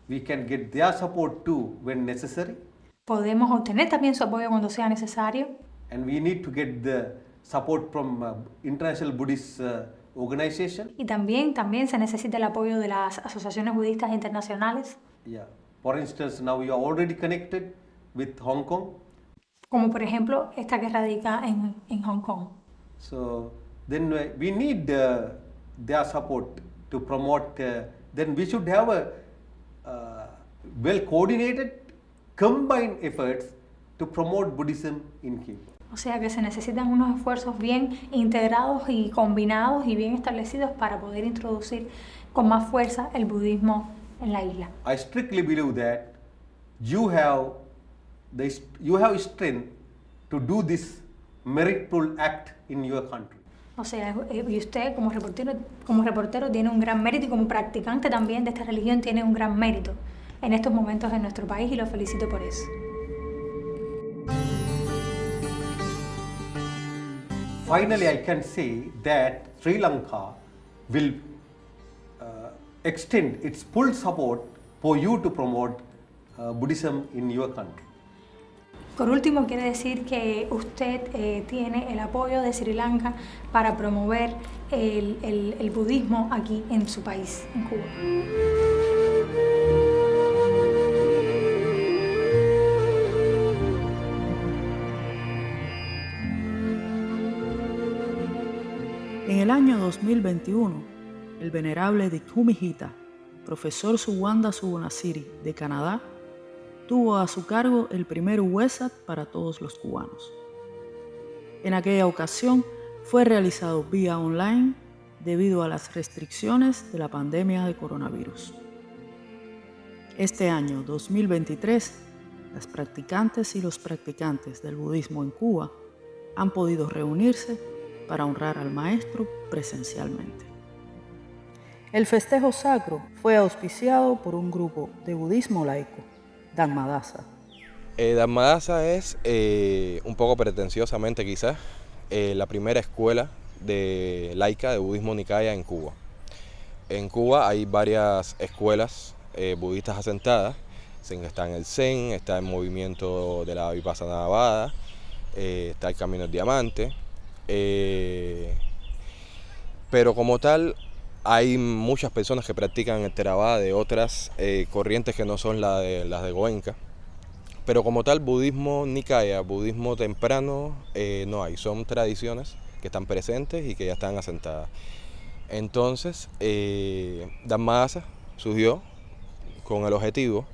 We can get their support too when necessary. Podemos obtener también su apoyo cuando sea necesario. And we need to get the support from international Buddhist organizations. Y también se necesita el apoyo de las asociaciones budistas internacionales. Yeah. For instance, now we are already connected with Hong Kong. Como por ejemplo esta que radica en Hong Kong. So then we need their support to promote. Then we should have a well coordinated, combined efforts to promote Buddhism in Cuba. O sea que se necesitan unos esfuerzos bien integrados y combinados y bien establecidos para poder introducir con más fuerza el budismo en la isla. I strictly believe that you have strength to do this meritful act in your country. O sea, y usted como reportero tiene un gran mérito, y como practicante también de esta religión tiene un gran mérito en estos momentos en nuestro país, y lo felicito por eso. Finally, I can say that Sri Lanka will extend its full support for you to promote Buddhism in your country. Por último, quiere decir que usted tiene el apoyo de Sri Lanka para promover el budismo aquí en su país, en Cuba. En el año 2021, el venerable Dikhu Hita, profesor Suwanda Subunasiri de Canadá, tuvo a su cargo el primer WESAT para todos los cubanos. En aquella ocasión fue realizado vía online debido a las restricciones de la pandemia de coronavirus. Este año 2023, las practicantes y los practicantes del budismo en Cuba han podido reunirse para honrar al maestro presencialmente. El festejo sacro fue auspiciado por un grupo de budismo laico, Dhammadasa. Dhammadasa es, un poco pretenciosamente quizás, la primera escuela laica de budismo Nikaya en Cuba. En Cuba hay varias escuelas budistas asentadas. Está en el Zen, está el movimiento de la Vipassana Vada, está el Camino del Diamante. Pero como tal, hay muchas personas que practican el Theravada de otras corrientes que no son las de Goenka. Pero como tal, budismo Nikaya, budismo temprano, no hay. Son tradiciones que están presentes y que ya están asentadas. Entonces, Dhammadasa surgió con el objetivo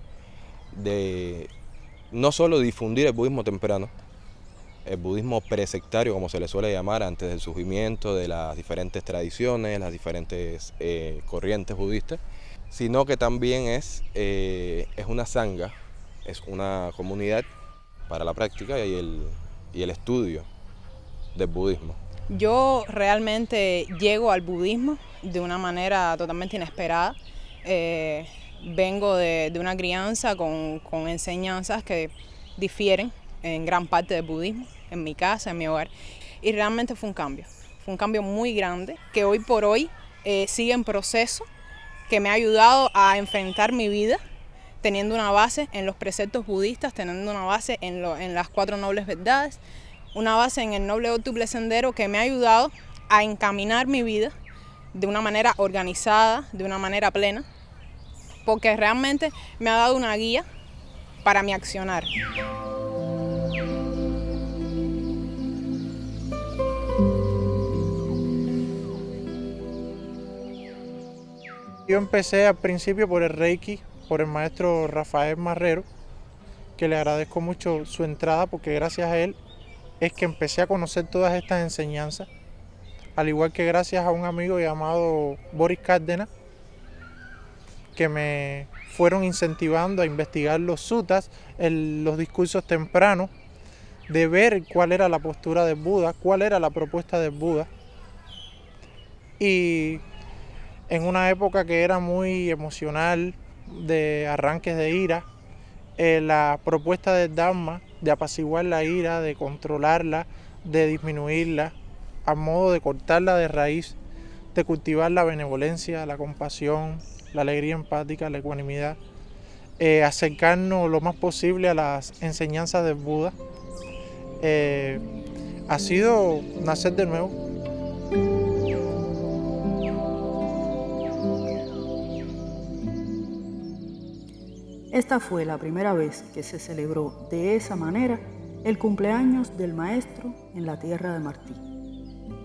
de no solo difundir el budismo temprano, el budismo presectario, como se le suele llamar, antes del surgimiento de las diferentes tradiciones, las diferentes corrientes budistas, sino que también es una sangha, es una comunidad para la práctica y el estudio del budismo. Yo realmente llego al budismo de una manera totalmente inesperada. Vengo de una crianza con enseñanzas que difieren en gran parte del budismo, en mi casa, en mi hogar, y realmente fue un cambio muy grande que hoy por hoy sigue en proceso, que me ha ayudado a enfrentar mi vida teniendo una base en los preceptos budistas, teniendo una base en las 4 nobles verdades, una base en el noble octuple sendero que me ha ayudado a encaminar mi vida de una manera organizada, de una manera plena, porque realmente me ha dado una guía para mi accionar. Yo empecé al principio por el Reiki, por el maestro Rafael Marrero, que le agradezco mucho su entrada porque gracias a él es que empecé a conocer todas estas enseñanzas, al igual que gracias a un amigo llamado Boris Cárdenas, que me fueron incentivando a investigar los suttas, los discursos tempranos, de ver cuál era la postura del Buda, cuál era la propuesta del Buda. Y en una época que era muy emocional, de arranques de ira, la propuesta del Dharma de apaciguar la ira, de controlarla, de disminuirla, a modo de cortarla de raíz, de cultivar la benevolencia, la compasión, la alegría empática, la ecuanimidad, acercarnos lo más posible a las enseñanzas del Buda, ha sido nacer de nuevo. Esta fue la primera vez que se celebró de esa manera el cumpleaños del maestro en la tierra de Martí,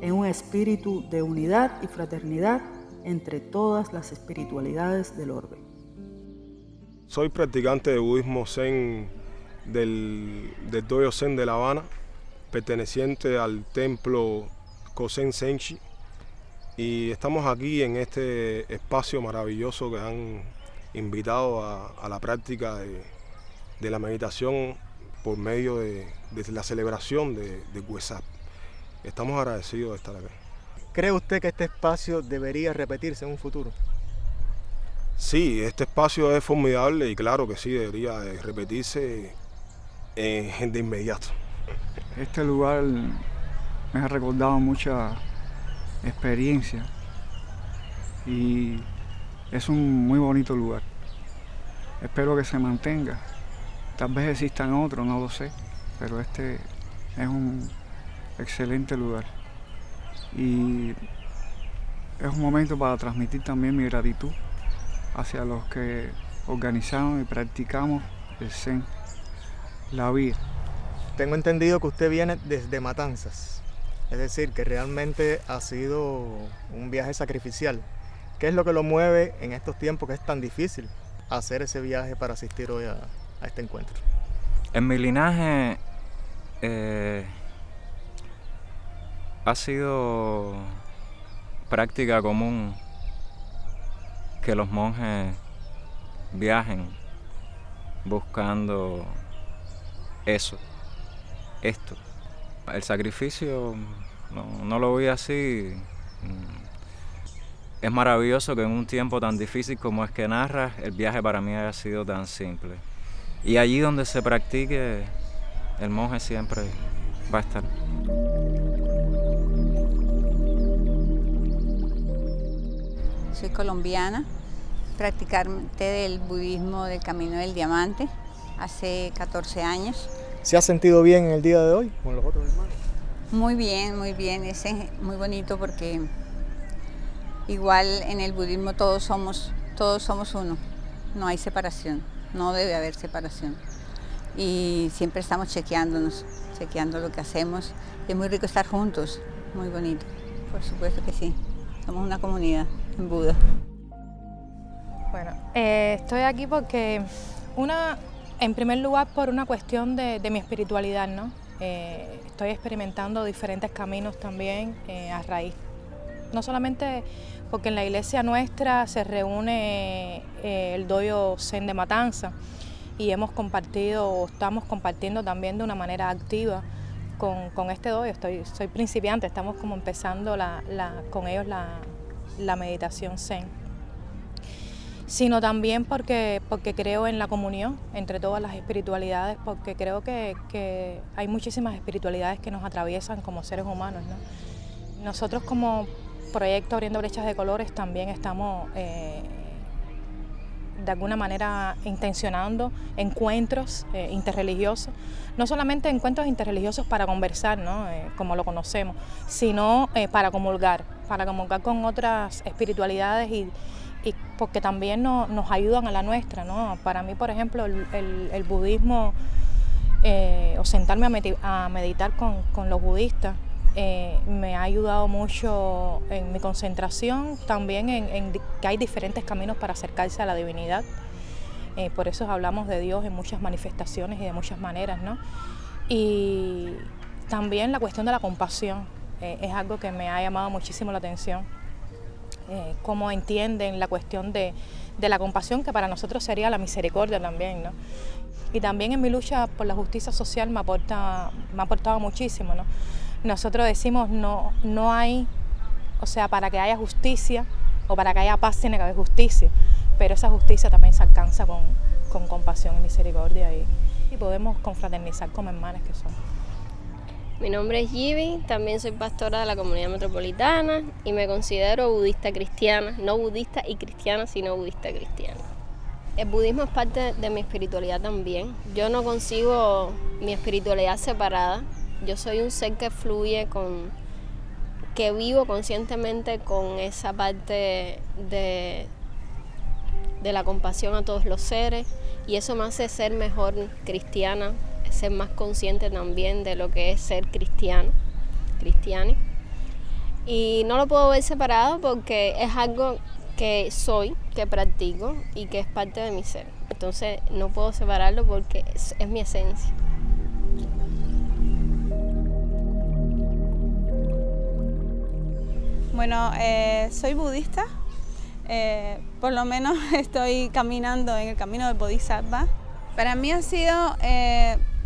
en un espíritu de unidad y fraternidad entre todas las espiritualidades del orbe. Soy practicante de budismo zen del Dojo Zen de La Habana, perteneciente al templo Kosen Senshi, y estamos aquí en este espacio maravilloso que han invitado a la práctica de la meditación por medio de la celebración de Wesak. Estamos agradecidos de estar aquí. ¿Cree usted que este espacio debería repetirse en un futuro? Sí, este espacio es formidable y claro que sí, debería repetirse de inmediato. Este lugar me ha recordado mucha experiencia y es un muy bonito lugar. Espero que se mantenga. Tal vez existan otros, no lo sé, pero este es un excelente lugar. Y es un momento para transmitir también mi gratitud hacia los que organizaron y practicamos el Zen, la vía. Tengo entendido que usted viene desde Matanzas, es decir, que realmente ha sido un viaje sacrificial. ¿Qué es lo que lo mueve en estos tiempos que es tan difícil hacer ese viaje para asistir hoy a este encuentro? En mi linaje ha sido práctica común que los monjes viajen buscando esto. El sacrificio no lo vi así. Es maravilloso que en un tiempo tan difícil como es que narras, el viaje para mí haya sido tan simple. Y allí donde se practique, el monje siempre va a estar. Soy colombiana, practicante del budismo del Camino del Diamante hace 14 años. ¿Se ha sentido bien en el día de hoy con los otros hermanos? Muy bien, muy bien. Es muy bonito porque igual en el budismo todos somos uno, no hay separación, no debe haber separación. Y siempre estamos chequeando lo que hacemos. Es muy rico estar juntos, muy bonito. Por supuesto que sí, somos una comunidad en Buda. Bueno, estoy aquí porque en primer lugar por una cuestión de mi espiritualidad, ¿no? Estoy experimentando diferentes caminos también a raíz. No solamente porque en la iglesia nuestra se reúne el Dojo Zen de Matanza y estamos compartiendo también de una manera activa con este dojo. Soy principiante, estamos como empezando con ellos la meditación Zen. Sino también porque creo en la comunión entre todas las espiritualidades, porque creo que hay muchísimas espiritualidades que nos atraviesan como seres humanos, ¿no? Nosotros como Proyecto Abriendo Brechas de Colores también estamos de alguna manera intencionando encuentros interreligiosos, no solamente encuentros interreligiosos para conversar, ¿no? Como lo conocemos, sino para comulgar con otras espiritualidades y porque también nos ayudan a la nuestra, ¿no? Para mí, por ejemplo, el budismo o sentarme a meditar con los budistas me ha ayudado mucho en mi concentración, también en que hay diferentes caminos para acercarse a la divinidad. Por eso hablamos de Dios en muchas manifestaciones y de muchas maneras, ¿no? Y también la cuestión de la compasión es algo que me ha llamado muchísimo la atención. Cómo entienden la cuestión de la compasión, que para nosotros sería la misericordia también, ¿no? Y también en mi lucha por la justicia social me ha aportado muchísimo, ¿no? Nosotros decimos no hay, o sea, para que haya justicia o para que haya paz tiene que haber justicia, pero esa justicia también se alcanza con compasión y misericordia y podemos confraternizar como hermanas que somos. Mi nombre es Yivi, también soy pastora de la comunidad metropolitana y me considero budista cristiana, no budista y cristiana, sino budista cristiana. El budismo es parte de mi espiritualidad también. Yo no concibo mi espiritualidad separada. Yo soy un ser que fluye que vivo conscientemente con esa parte de la compasión a todos los seres, y eso me hace ser mejor cristiana, ser más consciente también de lo que es ser cristiani. Y no lo puedo ver separado porque es algo que soy, que practico y que es parte de mi ser. Entonces no puedo separarlo porque es mi esencia. Bueno, soy budista, por lo menos estoy caminando en el camino del Bodhisattva. Para mí ha sido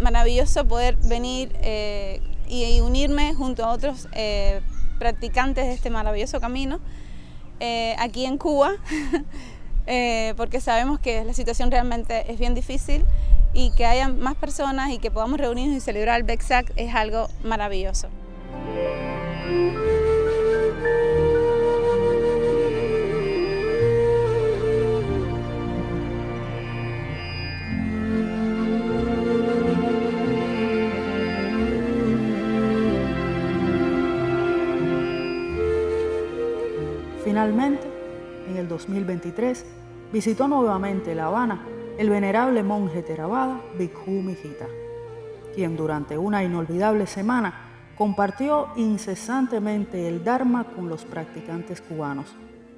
maravilloso poder venir y unirme junto a otros practicantes de este maravilloso camino aquí en Cuba, porque sabemos que la situación realmente es bien difícil y que haya más personas y que podamos reunirnos y celebrar el Vesak es algo maravilloso. Finalmente, en el 2023, visitó nuevamente La Habana el venerable monje Theravada Bhikkhu Mijita, quien durante una inolvidable semana compartió incesantemente el Dharma con los practicantes cubanos,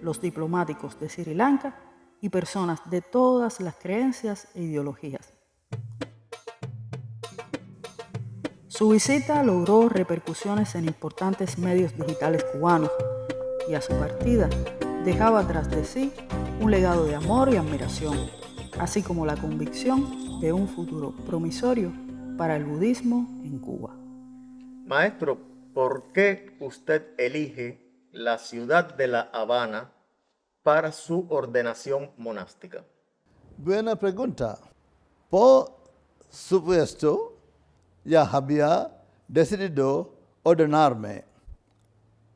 los diplomáticos de Sri Lanka y personas de todas las creencias e ideologías. Su visita logró repercusiones en importantes medios digitales cubanos, y a su partida dejaba tras de sí un legado de amor y admiración, así como la convicción de un futuro promisorio para el budismo en Cuba. Maestro, ¿por qué usted elige la ciudad de La Habana para su ordenación monástica? Buena pregunta. Por supuesto, ya había decidido ordenarme,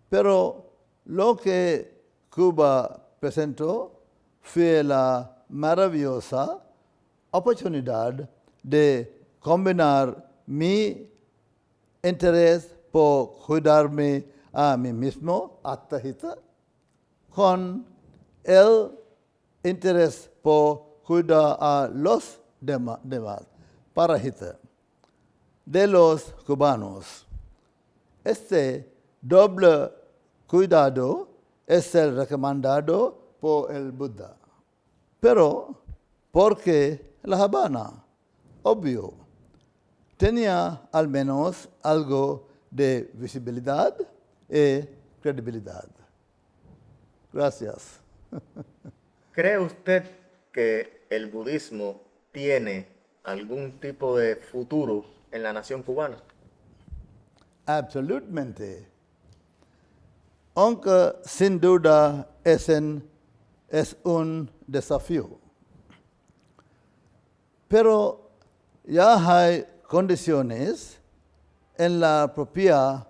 pero lo que Cuba presentó fue la maravillosa oportunidad de combinar mi interés por cuidarme a mí mismo, Attahita, con el interés por cuidar a los demás, Parahita, de los cubanos. Este doble cuidado es el recomendado por el Buda. Pero, ¿por qué La Habana? Obvio, tenía al menos algo de visibilidad y credibilidad. Gracias. ¿Cree usted que el budismo tiene algún tipo de futuro en la nación cubana? Absolutamente. Aunque sin duda es un desafío. Pero ya hay condiciones en la propia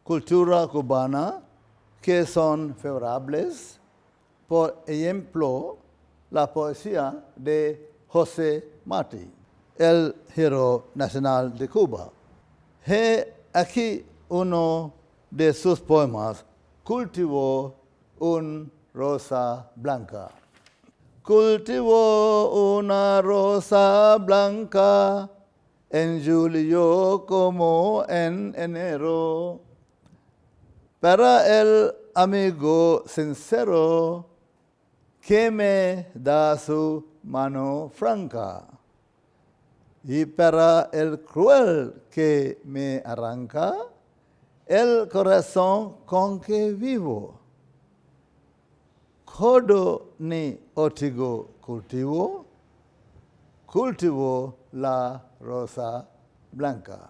cultura cubana que son favorables. Por ejemplo, la poesía de José Martí, el héroe nacional de Cuba. Aquí uno de sus poemas: cultivó una rosa blanca. Cultivó una rosa blanca en julio como en enero. para el amigo sincero que me da su mano franca, y para el cruel que me arranca el corazón con que vivo. Codo ni otigo cultivo, cultivo la rosa blanca.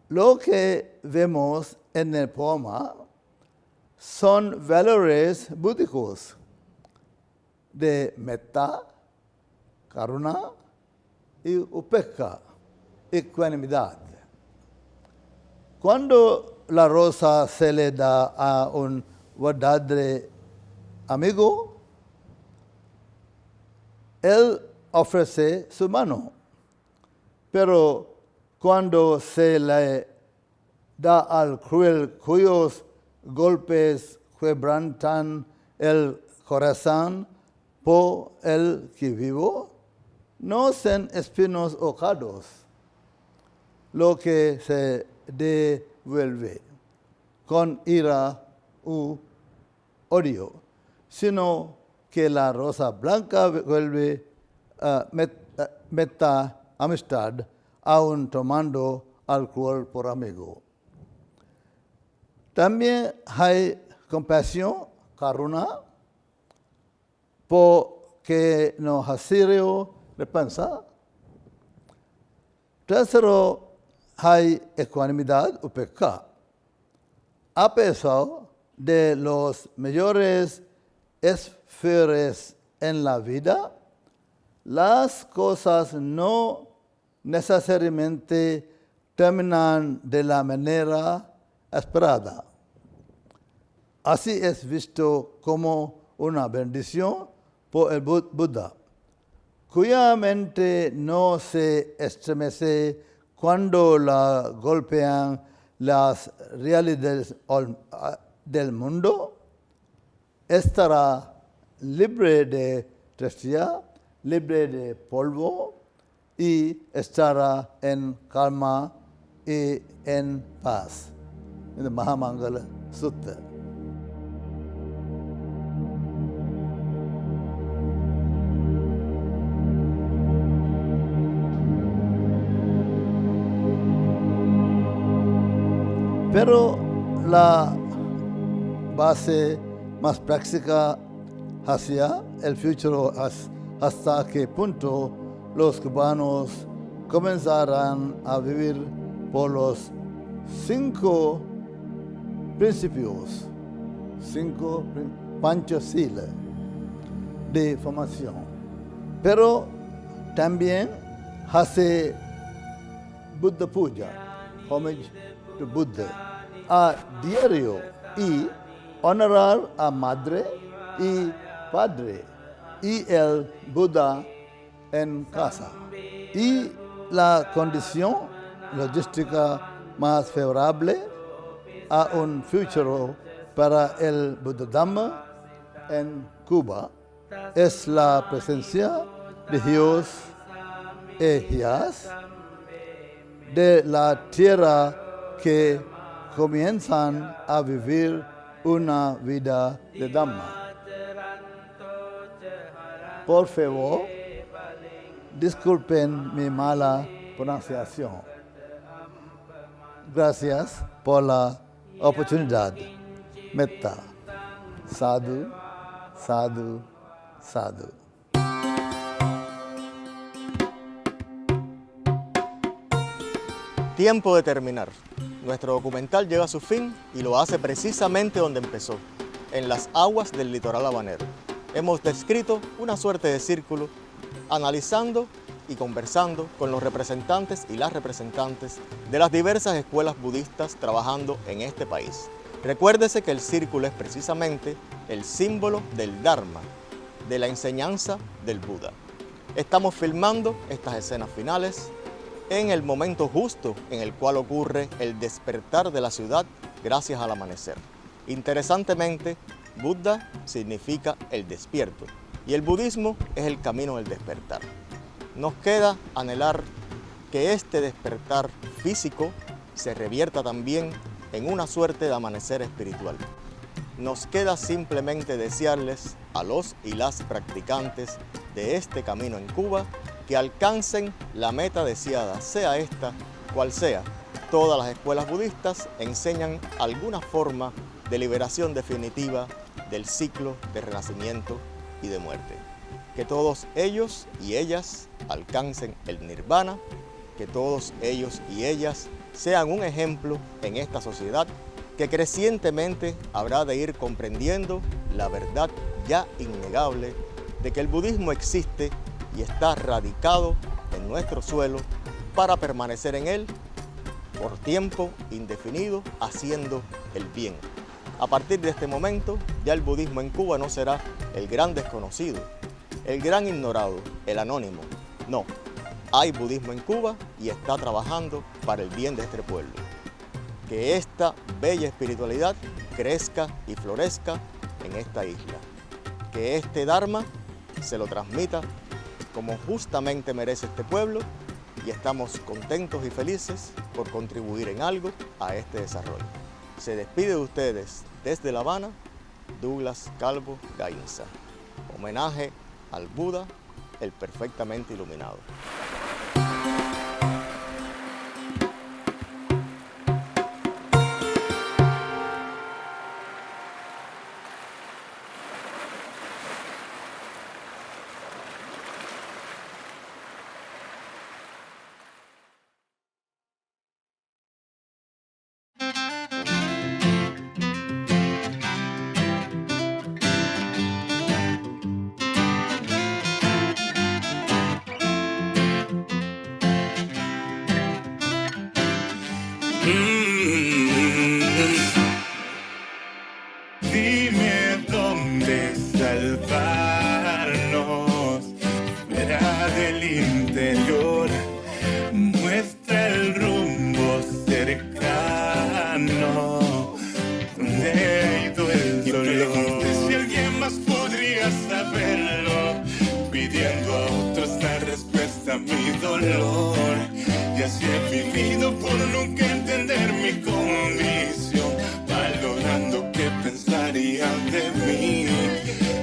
Lo que vemos en el poema son valores búdicos de metta, karuna y upekka, ecuanimidad. Cuando la rosa se le da a un verdadero amigo, él ofrece su mano. Pero cuando se le da al cruel cuyos golpes quebrantan el corazón por el que vivo, no son espinos o cardos lo que se devuelve con ira u odio, sino que la rosa blanca vuelve meta amistad, aún tomando al cruel por amigo. También hay compasión, karuna, porque no hacirio repensa. Tercero, hay ecuanimidad, upekka. A pesar de los mayores esfuerzos en la vida, las cosas no necesariamente terminan de la manera esperada. Así es visto como una bendición por el Buda, cuya mente no se estremece cuando la golpean las realidades del mundo. Estará libre de tristeza, libre de polvo, y estará en calma y en paz. En el Mahamangala Sutta. Pero la base más práctica hacia el futuro es hasta qué punto los cubanos comenzarán a vivir por los 5 principios, 5 Panchasila de formación. Pero también hace Buddha Puja, homage to Buddha, a diario, y honorar a madre y padre y el Buda en casa. Y la condición logística más favorable a un futuro para el Buddhismo en Cuba es la presencia de Dios e Dios de la tierra que comienzan a vivir una vida de Dhamma. Por favor, disculpen mi mala pronunciación. Gracias por la oportunidad. Metta. Sadhu, sadhu, sadhu. Tiempo de terminar. Nuestro documental llega a su fin y lo hace precisamente donde empezó, en las aguas del litoral habanero. Hemos descrito una suerte de círculo, analizando y conversando con los representantes y las representantes de las diversas escuelas budistas trabajando en este país. Recuérdese que el círculo es precisamente el símbolo del Dharma, de la enseñanza del Buda. Estamos filmando estas escenas finales en el momento justo en el cual ocurre el despertar de la ciudad gracias al amanecer. Interesantemente, Buddha significa el despierto y el budismo es el camino del despertar. Nos queda anhelar que este despertar físico se revierta también en una suerte de amanecer espiritual. Nos queda simplemente desearles a los y las practicantes de este camino en Cuba que alcancen la meta deseada, sea esta cual sea. Todas las escuelas budistas enseñan alguna forma de liberación definitiva del ciclo de renacimiento y de muerte. Que todos ellos y ellas alcancen el nirvana, que todos ellos y ellas sean un ejemplo en esta sociedad que crecientemente habrá de ir comprendiendo la verdad ya innegable de que el budismo existe y está radicado en nuestro suelo para permanecer en él por tiempo indefinido haciendo el bien. A partir de este momento, ya el budismo en Cuba no será el gran desconocido, el gran ignorado, el anónimo. No, hay budismo en Cuba y está trabajando para el bien de este pueblo. Que esta bella espiritualidad crezca y florezca en esta isla. Que este Dharma se lo transmita como justamente merece este pueblo y estamos contentos y felices por contribuir en algo a este desarrollo. Se despide de ustedes desde La Habana, Douglas Calvo Gainza. Homenaje al Buda, el perfectamente iluminado. Dime dónde salvarnos, fuera del interior, muestra el rumbo cercano, donde ha ido el dolor. Si alguien más podría saberlo, pidiendo a otros la respuesta a mi dolor. Y así he vivido por nunca entender mi condición, valorando qué pensarían de mí,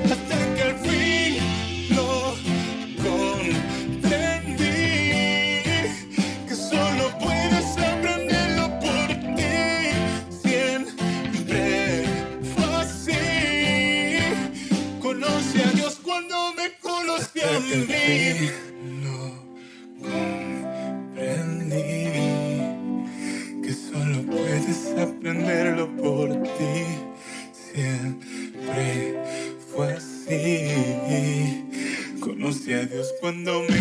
hasta que al fin lo comprendí, que solo puedes aprenderlo por ti, siempre fue así. Conoce a Dios cuando me conocí a mí. Que solo puedes aprenderlo por ti, siempre fue así. Conocí a Dios cuando me